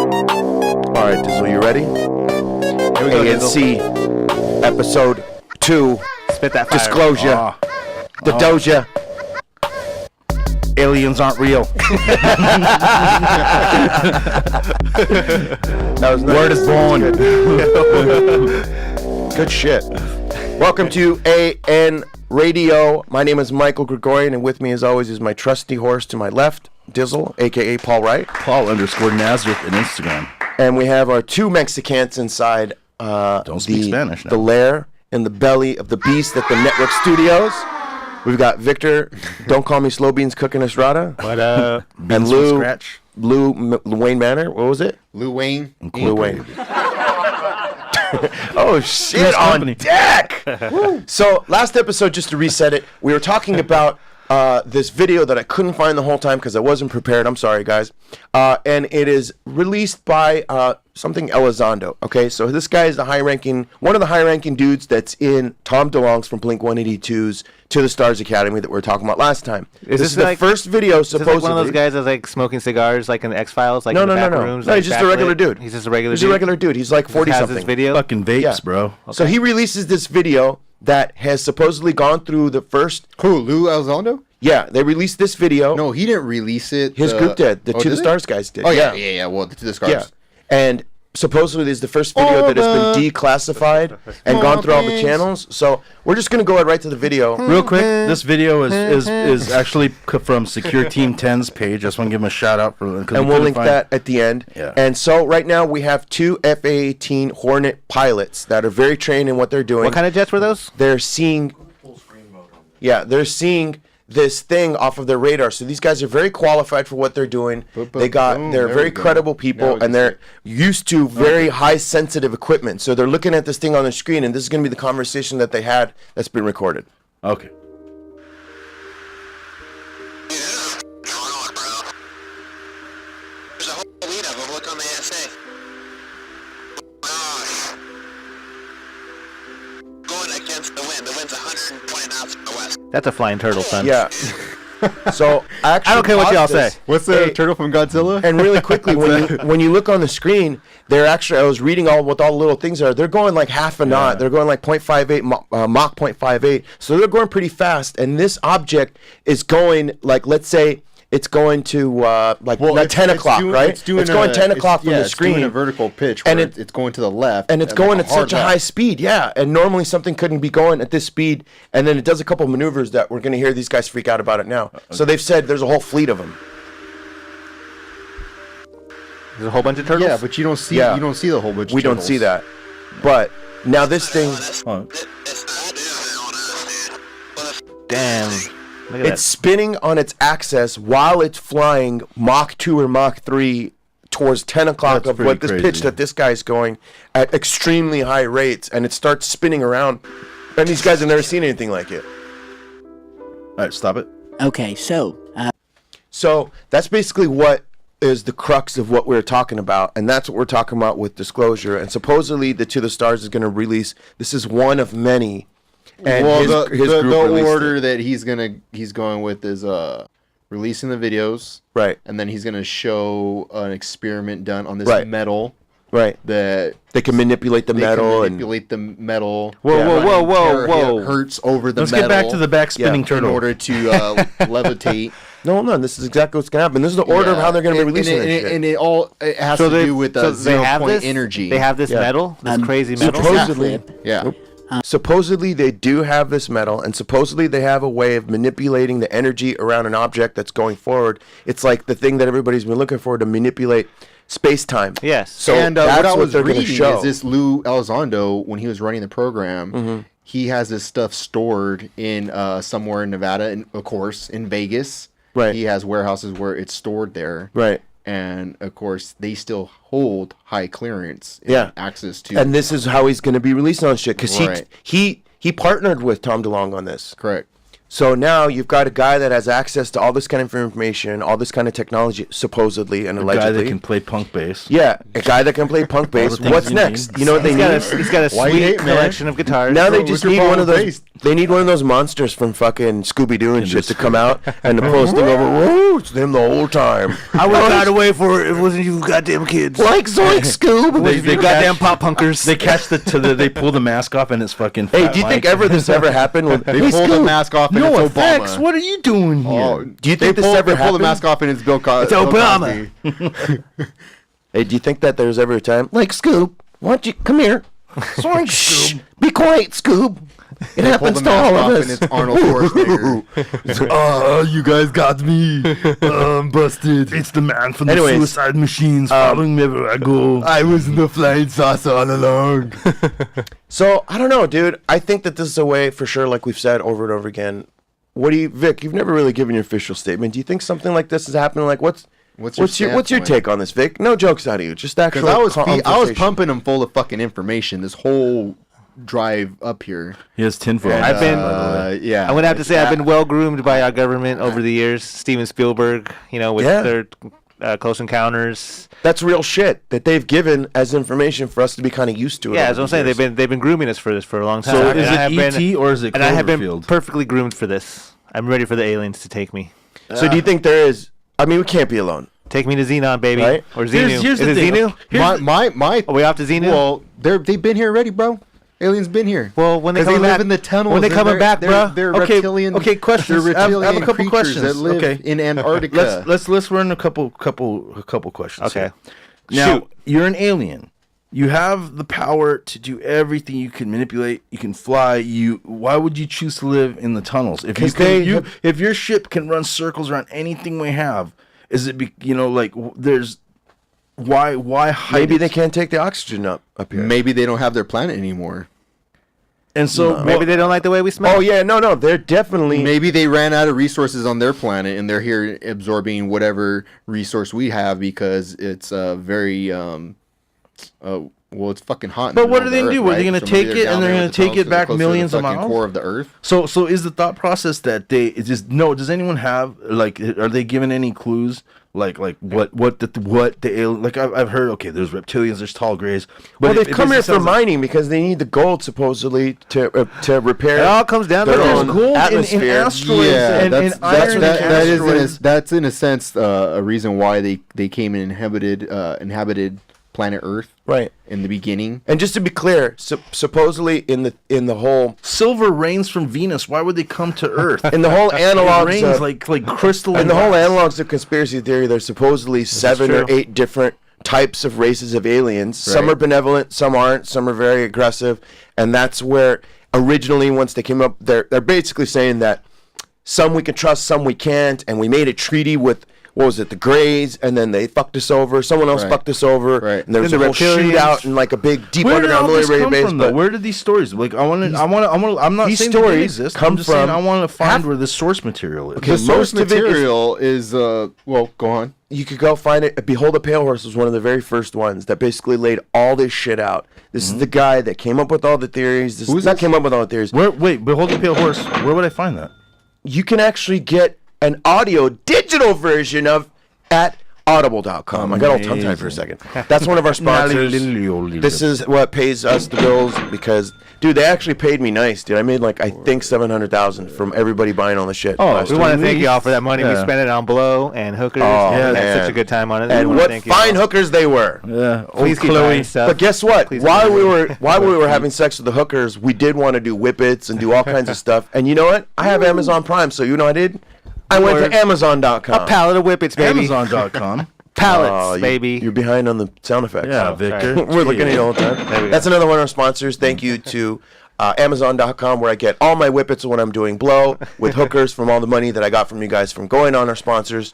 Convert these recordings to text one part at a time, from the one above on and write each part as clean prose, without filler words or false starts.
All right, Dizzle, you ready? Here we go, ANC, episode 2. Spit that fire. Disclosure. The Doja. Aliens aren't real. That was nice. Word is born. Good shit. Welcome to AN Radio. My name is Michael Gregorian, and with me, as always, is my trusty horse to my left, Dizzle, a.k.a. Paul Wright. Paul_Nazareth on Instagram. And we have our two Mexicans inside Don't speak Spanish now. the lair in the belly of the beast at the network studios. We've got Victor, don't call me Slow Beans, cooking us rada. What up? And Lou Wayne Manor. What was it? Lou Wayne. Lou Wayne. Oh, shit, on deck. So, last episode, just to reset it, we were talking about this video that I couldn't find the whole time because I wasn't prepared. I'm sorry, guys. And it is released by something Elizondo. Okay, so this guy is one of the high-ranking dudes that's in Tom Delonge from Blink-182's To the Stars Academy that we were talking about last time. This is the first video, supposedly. Is this like one of those guys that's like smoking cigars, like in the X-Files, like no, in the back no. rooms? No, like he's just a regular dude. He's just a regular dude? He's a regular dude. He's like 40-something. This video? Fucking vapes, Yeah. bro. Okay. So he releases this video that has supposedly gone through the first... Who? Lou Elizondo? Yeah, they released this video. No, he didn't release it. His group did. The To the Stars guys did. Oh, yeah. Well, the To the Stars. Yeah. And supposedly this is the first video that has been declassified and gone through all the channels. So we're just going to go right to the video. Real quick, this video is actually from Secure Team 10's page. I just want to give him a shout out for And we'll link that at the end. Yeah. And so right now we have two FA-18 Hornet pilots that are very trained in what they're doing. What kind of jets were those? They're seeing... they're seeing this thing off of their radar. So these guys are very qualified for what they're doing. They're very credible people, and they're used to very high sensitive equipment. So they're looking at this thing on the screen, and this is going to be the conversation that they had that's been recorded. Okay. There's a whole lead of them. Look on the ASA. Going against the wind. The wind's 120 knots from the west. That's a flying turtle, son. Yeah. So I don't care what y'all say. What's the turtle from Godzilla? And really quickly, when you look on the screen, they're actually, I was reading what all the little things are. They're going like half a knot. They're going like 0.58, Mach 0.58. So they're going pretty fast. And this object is going like, let's say, it's going to 10 o'clock, right? It's going 10 o'clock from the screen. It's doing a vertical pitch, and it's going to the left. And it's going at such a high speed, yeah. And normally something couldn't be going at this speed. And then it does a couple maneuvers that we're going to hear these guys freak out about it now. So they've said there's a whole fleet of them. There's a whole bunch of turtles? Yeah, but you don't see the whole bunch of We don't see that. But now this thing... Damn. Look at It's spinning on its axis while it's flying Mach 2 or Mach 3 towards 10 o'clock of what this pitch that this guy's going at extremely high rates, and it starts spinning around. And these guys have never seen anything like it. All right, stop it. Okay, so... So that's basically what is the crux of what we're talking about, and that's what we're talking about with Disclosure. And supposedly the To the Stars is going to release... This is one of many... And well, his group the order that he's going with is releasing the videos, right, and then he's gonna show an experiment done on this metal, right, that they can manipulate the metal. Whoa! Hertz over the metal. Let's get back to the back spinning turtle in order to levitate. No, this is exactly what's gonna happen. This is the order of how they're gonna be releasing it. And it has to do with the 0-point energy. They have this metal, this crazy metal. Supposedly, yeah. Supposedly they do have this metal, and supposedly they have a way of manipulating the energy around an object that's going forward. It's like the thing that everybody's been looking for to manipulate space-time. Yes. So and that's what I was they're reading show. is this Lou Elizondo, when he was running the program, he has this stuff stored in somewhere in Nevada, and of course in Vegas. Right. He has warehouses where it's stored there. Right. And of course, they still hold high clearance access to. And this is how he's going to be releasing on shit, because he partnered with Tom DeLonge on this. Correct. So now you've got a guy that has access to all this kind of information, all this kind of technology, supposedly and allegedly. A guy that can play punk bass. Yeah, a guy that can play punk bass. What's next? You know what they need? He's got a sweet collection of guitars. Now they just need one of those. They need one of those monsters from fucking Scooby-Doo and shit to come out and to pull this thing over. Whoa, it's them the whole time. I would have got away for it if it wasn't you goddamn kids. Like Zoink Scoob. They goddamn pop punkers. They catch they pull the mask off and it's fucking. Hey, do you think this ever happened? When They pull the mask off and No it's Obama. effects. What are you doing here? Oh, Do you think this ever they pull happened? the mask off and it's Bill Cosby. It's Obama. Hey, do you think that there's ever a time like Scoob? Why don't you come here? Zoink, Scoob. Be quiet, Scoob. It Pull happens the to mask all off of and us. it's Arnold Schwarzenegger. Oh, you guys got me. I'm busted. It's the man from the Anyways, suicide machines following me wherever I go. I was in the flying saucer all along. So I don't know, dude. I think that this is a way, for sure, like we've said over and over again. What do you, Vic? You've never really given your official statement. Do you think something like this is happening? Like, what's your standpoint? take on this, Vic? No jokes out of you, just actual. Because I was conversation. pumping him full of fucking information this whole drive up here. He has tinfoil. And, I've been- yeah. I'm gonna have to say I've been well groomed by our government over the years. Steven Spielberg, with Yeah. their Close Encounters. That's real shit that they've given as information for us to be kind of used to it. Yeah, over as I'm the saying, years. they've been grooming us for this for a long time. So And is I have it been- E.T. or is it And I have been Cloverfield? perfectly groomed for this. I'm ready for the aliens to take me. So do you think there is? I mean, we can't be alone. Take me to Xenon, baby, Right. or Xenu. Here's Is the it thing. Xenu? My Are we off to Xenu? well, they've been here already, bro. Aliens been here. Well, when they 'Cause coming live back in the tunnels. When they and coming back, they're, bro? They're Okay, reptilian. okay, questions. They're I have a reptilian couple creatures questions. that live Okay. in Antarctica. Let's run a couple questions. Okay. here. Now Shoot. you're an alien. You have the power to do everything. You can manipulate. You can fly. Why would you choose to live in the tunnels? If 'Cause they have- if your ship can run circles around anything we have, is it there's why hide Maybe it? they can't take the oxygen up here. Maybe they don't have their planet anymore. And so Maybe they don't like the way we smell. Oh yeah, no, they're definitely. Maybe they ran out of resources on their planet and they're here absorbing whatever resource we have because it's very it's fucking hot. in But the what middle are they of gonna the do? Earth, Are they right? gonna So take maybe it they're and down they're there gonna with the take tunnels it 'cause they're back closer to the millions of fucking miles? core of the Earth. So is the thought process that does anyone have are they given any clues like what the alien, like I've heard, okay, there's reptilians, there's tall grays, Well, they've it come here basically for sounds like- mining because they need the gold supposedly to repair. It all comes down to their But there's own gold in atmosphere. asteroids and iron in asteroids. That's in a sense a reason why they came and inhabited planet Earth Right. in the beginning. And just to be clear, supposedly in the whole Silver rains from Venus. Why would they come to Earth? in the whole It analogs rains of, like crystal. in the whole analogs of conspiracy theory, there's supposedly 7 or true. 8 different types of races of aliens. Some Right. are benevolent, some aren't, some are very aggressive, and that's where originally once they came up, they're basically saying that some we can trust, some we can't, and we made a treaty with. What was it, the Greys, and then they fucked us over. Someone else Right. fucked us over, Right. and there was a Then whole the reptilians. shootout in like a big deep Where did all underground this military come base. from, though? But Where did these stories? Like, I'm not these saying they stories exist. come I'm just saying from I want to find half- where the source material is. The source most of it is- material is well, go on. you could go find it. Behold a Pale Horse was one of the very first ones that basically laid all this shit out. This is the guy that came up with all the theories. This Who's not this? came up with all the theories. Wait, Behold the Pale Horse. Where would I find that? You can actually get an audio digital version of at audible.com. I got all tongue tied for a second. That's one of our sponsors. This is what pays us the bills because, dude, they actually paid me nice, dude. I made like, I think $700,000 from everybody buying all the shit. last We week. want to thank you all for that money. We Yeah. spent it on blow and hookers. Oh, and we had man. such a good time on it. We And wanna what thank you fine all. hookers they were. Yeah, Please keep Chloe. buying stuff. But guess what? Please While don't we do were having sex with the hookers, we did want to do whippets and do all kinds of stuff. And you know what? I have Amazon Prime, so you know what I did? I went Word. to Amazon.com. A pallet of whippets, baby. Amazon.com. Pallets, Oh, baby. You're behind on the sound effects. Yeah, Oh, Victor. sorry. We're looking at you all the There time. we That's go. another one of our sponsors. Thank you to Amazon.com, where I get all my whippets when I'm doing blow with hookers from all the money that I got from you guys from going on our sponsors.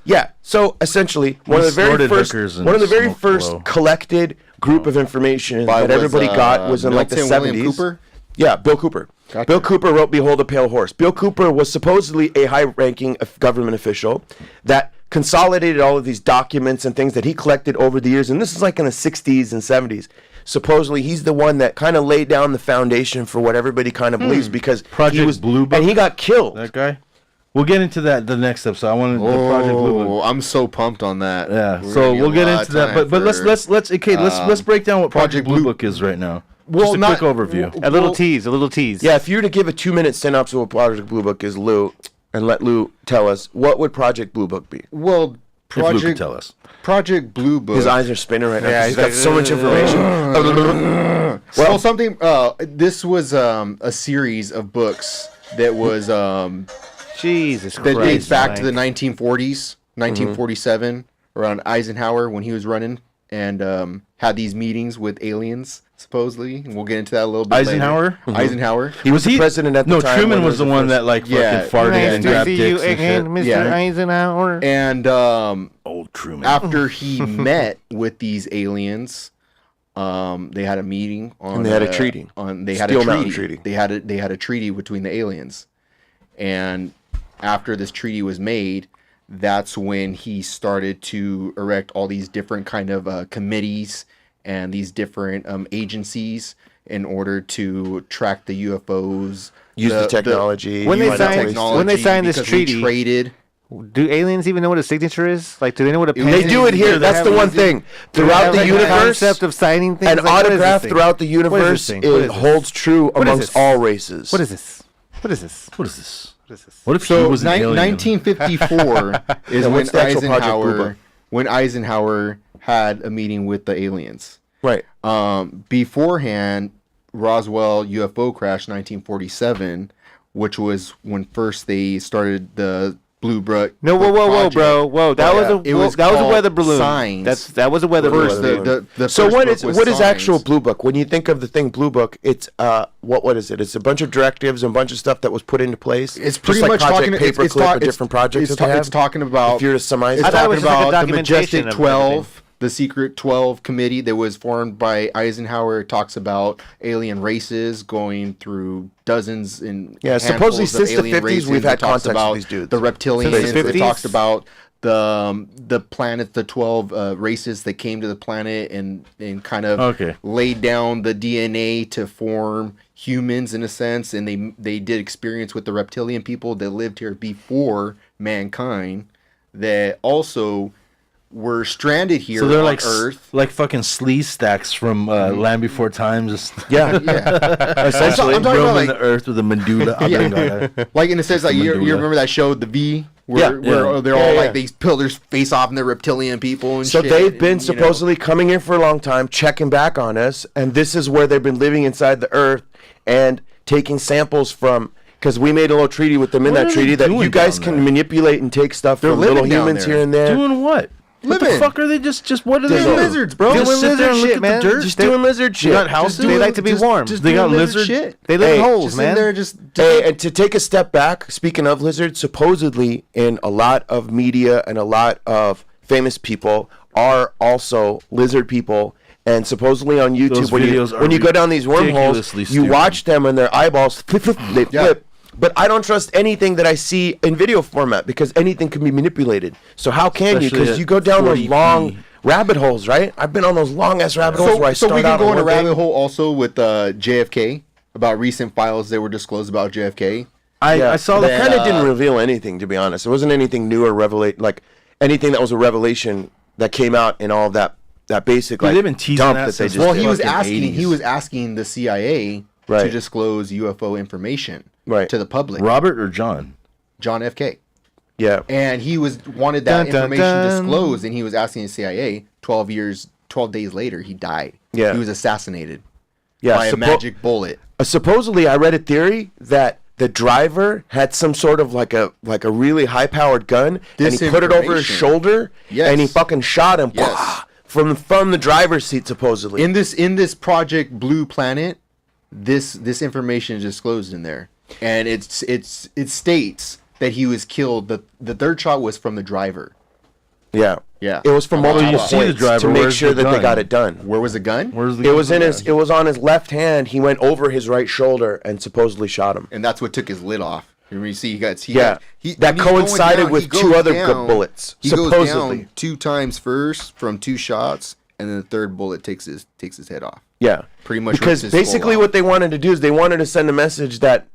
Yeah, so essentially, one of the very snorted first, hookers and one of the very smoked first blow. collected group of information that everybody got was in like the Milton 70s. William Cooper? Yeah, Bill Cooper. Gotcha. Bill Cooper wrote Behold a Pale Horse. Bill Cooper was supposedly a high-ranking government official that consolidated all of these documents and things that he collected over the years. And this is like in the 60s and 70s. Supposedly, he's the one that kind of laid down the foundation for what everybody kind of believes because Project he was Blue Book? and he got killed. That guy. We'll get into that the next episode. I wanted the Project Blue Book. Oh, I'm so pumped on that. Yeah, We're so gonna we'll a get lot into of that. time But let's for- let's break down what Project Project Blue Blue- Book is right now. Just a quick overview. A little tease. Yeah, if you were to give a 2-minute synopsis of what Project Blue Book is, Lou, and let Lou tell us, what would Project Blue Book be? Well, If Luke could tell us. Project Blue Book. His eyes are spinning right now. Yeah, He's got so much information. Well, something. This was a series of books that was Jesus that Christ. dates back to Mike. the 1940s, 1947, around Eisenhower when he was running and had these meetings with aliens, supposedly. And we'll get into that a little bit Eisenhower? later. Eisenhower. He was the president at the time. Truman when was the one that like Yeah. fucking farted Nice and to grabbed see you dicks and again, shit. Mr. Yeah. Eisenhower. And Old Truman. after he met with these aliens, they had a meeting on. And they had a treaty. They had Steel a Mountain treaty. Treaty. They had a treaty between the aliens, and after this treaty was made, that's when he started to erect all these different kind of committees and these different agencies in order to track the UFOs, Use the technology. When they find out signed- ways- when they signed this because treaty- we traded. Do aliens even know what a signature is? Like, do they know what a pen They is? do it here. they That's have the a- one thing. do they Throughout have, the like, a universe, concept of signing things. an Like, what is this autograph thing? throughout the What is this universe thing? What is it this? holds true What is amongst this? all races. What is this? What is this? What is this? What is this? What if he So was an alien? 1954 is when what's the actual Project Blue Book? Eisenhower had a meeting with the aliens. Right. Beforehand, Roswell UFO crash 1947, which was when first they started the Blue Book. No, whoa, bro, whoa! That was a It was that was a called weather balloon. Signs. That was a weather First, balloon. the So first what book is was what is Signs. actual Blue Book? When you think of the thing Blue Book, it's what is it? It's a bunch of directives and a bunch of stuff that was put into place. It's Just pretty like much Project talking. Paperclip or different projects that they have. It's talking about. If you're to summarize It's it. I thought it talking was just like a about the documentation Majestic of 12, the Secret 12 committee that was formed by Eisenhower. It talks about alien races going through dozens and Yeah, supposedly handfuls of since the alien 50s races. we've had It talks contact with about these dudes. the reptilians. Since the It 50s? talks about the planet, the 12 races that came to the planet and kind of Okay. laid down the DNA to form humans in a sense, and they did experience with the reptilian people that lived here before mankind that also were stranded here So they're on like Earth. like fucking sleaze stacks from Land Before Time. Just Yeah. Yeah, Essentially, I'm talking about roaming like, the earth with a medulla oblongata. like in a sense, like you Medulla. remember that show, The V, Yeah. where they're Yeah, all yeah. like they peel their face off and they're reptilian people and So shit. they've been and, you know. supposedly coming in for a long time, checking back on us, and this is where they've been living inside the Earth and taking samples from. Because we made a little treaty with them in What that are they treaty that doing you guys down can there? manipulate and take stuff They're from little living down humans there. here and there. Doing what? What the Living. fuck are they just what are they Doing doing? lizards, bro. Just Doing sit there and lizard look shit, at man. the dirt? Just doing lizard shit. got houses? They like to be warm. Just They doing got lizard lizard- shit. They live in Hey, holes, Just man. in there, just Hey, and to take a step back, speaking of lizards, supposedly in a lot of media and a lot of famous people are also lizard people. And supposedly on YouTube, Those when videos are you go down these wormholes, ridiculously you stupid. watch them and their eyeballs flip, they Yeah. flip. But I don't trust anything that I see in video format because anything can be manipulated. So how can you? Especially Because at you go down those 40p. long rabbit holes, right? I've been on those long ass rabbit holes where I so start we can out go on in a one thing. rabbit hole also with JFK about recent files that were disclosed about JFK. I saw They that. kind of didn't reveal anything, to be honest. It wasn't anything new or like anything that was a revelation that came out in all of that basic like they've been teasing dump that that they since just Well, did. he was fucking asking 80s. he was asking the CIA to Right. disclose UFO information Right. to the public. Robert or John? John F.K. Yeah. And he wanted that Dun, dun, information dun. disclosed, and he was asking the CIA. 12 days later, he died. Yeah. He was assassinated Yeah. by a magic bullet. Supposedly, I read a theory that the driver had some sort of like a really high powered gun, and he put it over his Disinformation. shoulder, Yes. and he fucking shot him Yes. from the driver's seat, supposedly. In this Project Blue Planet, this information is disclosed in there, and it states that he was killed. The third shot was from the driver. yeah. Yeah. It was from Well, multiple you see the points driver, to make where's sure the that they gun? got it done. Where was the gun? Where's the? It was in his. It was on his left hand. He went over his right shoulder and supposedly shot him. And that's what took his lid off. Remember, you see, Yeah. that That coincided with two other bullets, He goes supposedly. down 2 times first from 2 shots, and then the third bullet takes his head off. Yeah, Pretty much because rips his skull basically off. what they wanted to do is they wanted to send a message that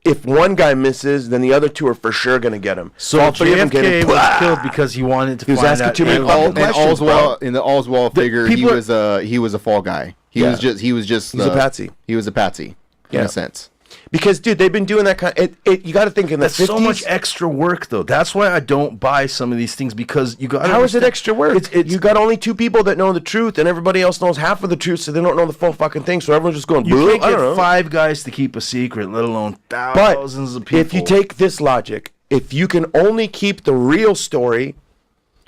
if one guy misses, then the other two are for sure gonna get him. So all three of them get JFK him. was killed because he wanted to He was find asking out too many aliens. fucking questions, bro. In the Oswald figure, he people was a fall guy. He was just He's a patsy. He was a patsy in Yeah. a sense. Because, dude, they've been doing that kind. You got to think in the That's 50s. so much extra work, though. That's why I don't buy some of these things, because you got. How is it extra work? You got only 2 people that know the truth, and everybody else knows half of the truth, so they don't know the full fucking thing. So everyone's just going, You "Boo," can't I don't know. get 5 guys to keep a secret, let alone But thousands of people. if you take this logic, if you can only keep the real story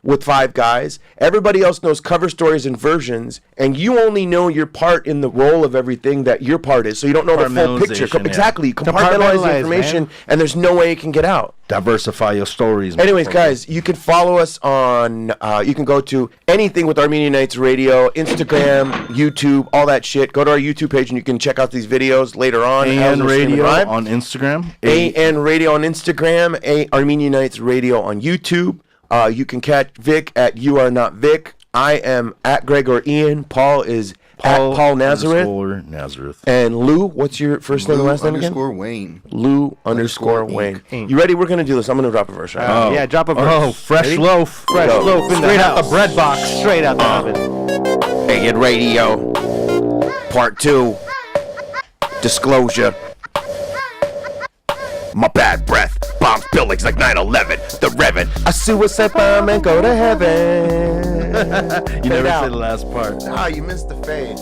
with 5 guys, everybody else knows cover stories and versions, and you only know your part in the role of everything that your part is, so you don't know the full picture. Compartmentalization, yeah. Exactly. You compartmentalize the Compartmentalize, information, man. and there's no way it can get out. diversify your stories. Anyways, motherfucker. guys, you can follow us on, you can go to anything with Armenian Nights Radio, Instagram, YouTube, all that shit. Go to our YouTube page and you can check out these videos later on. as AN we're streaming Radio live. on Instagram. AN Radio on Instagram, Armenian Nights Radio on YouTube. You can catch Vic at You Are Not Vic. I am at Gregor Ian. Paul is at Paul Nazareth. Nazareth. And Lou, what's your first name and last name again? Wayne. Lou _Wayne. Inc. You ready? We're going to do this. I'm going to drop a verse right now. Yeah, drop a verse. Oh, fresh Ready? loaf. Fresh Go. loaf in Straight the out house. the bread box. Straight out the oven. AN Radio, Part 2, Disclosure. My bad breath, bombs buildings like 9/11. The Reverend, a suicide bomb and go to heaven. You never out. said the last part. Ah, you missed the fade.